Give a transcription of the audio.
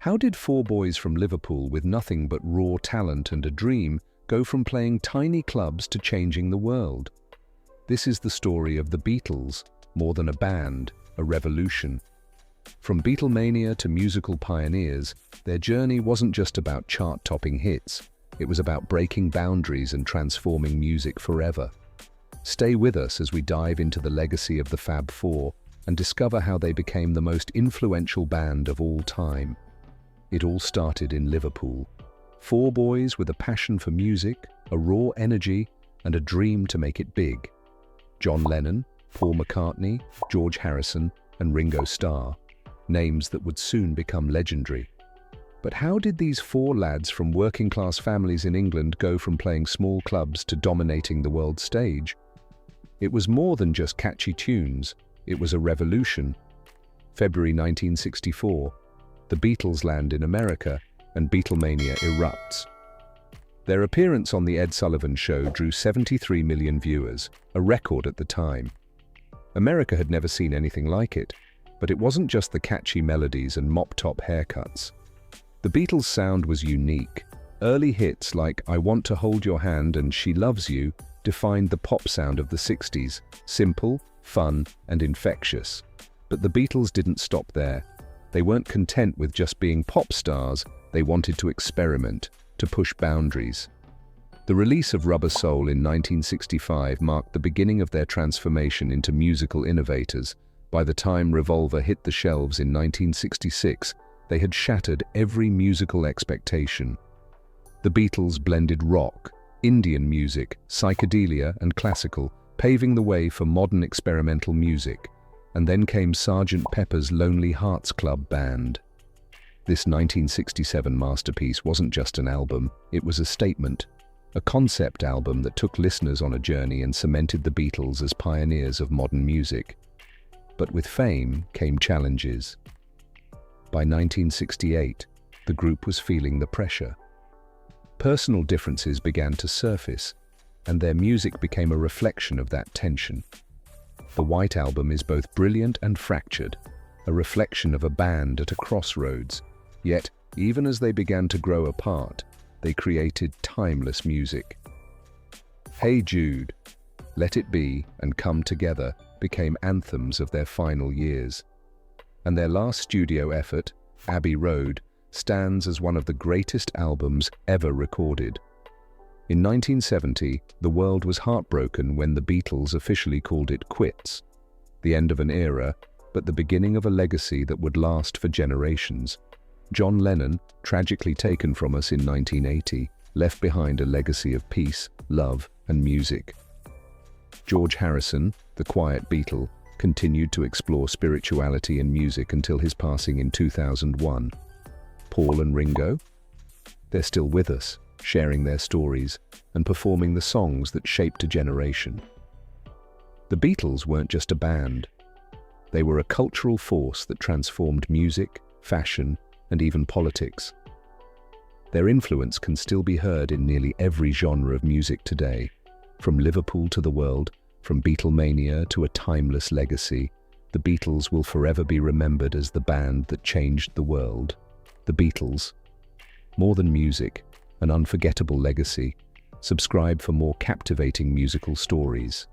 How did four boys from Liverpool with nothing but raw talent and a dream go from playing tiny clubs to changing the world? This is the story of the Beatles, more than a band, a revolution. From Beatlemania to musical pioneers, their journey wasn't just about chart-topping hits. It was about breaking boundaries and transforming music forever. Stay with us as we dive into the legacy of the Fab Four and discover how they became the most influential band of all time. It all started in Liverpool. Four boys with a passion for music, a raw energy, and a dream to make it big. John Lennon, Paul McCartney, George Harrison, and Ringo Starr. Names that would soon become legendary. But how did these four lads from working-class families in England go from playing small clubs to dominating the world stage? It was more than just catchy tunes. It was a revolution. February 1964. The Beatles land in America, and Beatlemania erupts. Their appearance on The Ed Sullivan Show drew 73 million viewers, a record at the time. America had never seen anything like it, but it wasn't just the catchy melodies and mop-top haircuts. The Beatles' sound was unique. Early hits like I Want to Hold Your Hand and She Loves You defined the pop sound of the 60s, simple, fun, and infectious. But the Beatles didn't stop there. They weren't content with just being pop stars, they wanted to experiment, to push boundaries. The release of Rubber Soul in 1965 marked the beginning of their transformation into musical innovators. By the time Revolver hit the shelves in 1966, they had shattered every musical expectation. The Beatles blended rock, Indian music, psychedelia, and classical, paving the way for modern experimental music. And then came Sgt. Pepper's Lonely Hearts Club Band. This 1967 masterpiece wasn't just an album, it was a statement, a concept album that took listeners on a journey and cemented the Beatles as pioneers of modern music. But with fame came challenges. By 1968, the group was feeling the pressure. Personal differences began to surface, and their music became a reflection of that tension. The White Album is both brilliant and fractured, a reflection of a band at a crossroads. Yet, even as they began to grow apart, they created timeless music. Hey Jude, Let It Be, and Come Together became anthems of their final years. And their last studio effort, Abbey Road, stands as one of the greatest albums ever recorded. In 1970, the world was heartbroken when the Beatles officially called it quits. The end of an era, but the beginning of a legacy that would last for generations. John Lennon, tragically taken from us in 1980, left behind a legacy of peace, love, and music. George Harrison, the quiet Beatle, continued to explore spirituality and music until his passing in 2001. Paul and Ringo? They're still with us, sharing their stories and performing the songs that shaped a generation. The Beatles weren't just a band. They were a cultural force that transformed music, fashion, and even politics. Their influence can still be heard in nearly every genre of music today. From Liverpool to the world, from Beatlemania to a timeless legacy, the Beatles will forever be remembered as the band that changed the world. The Beatles. More than music, an unforgettable legacy. Subscribe for more captivating musical stories.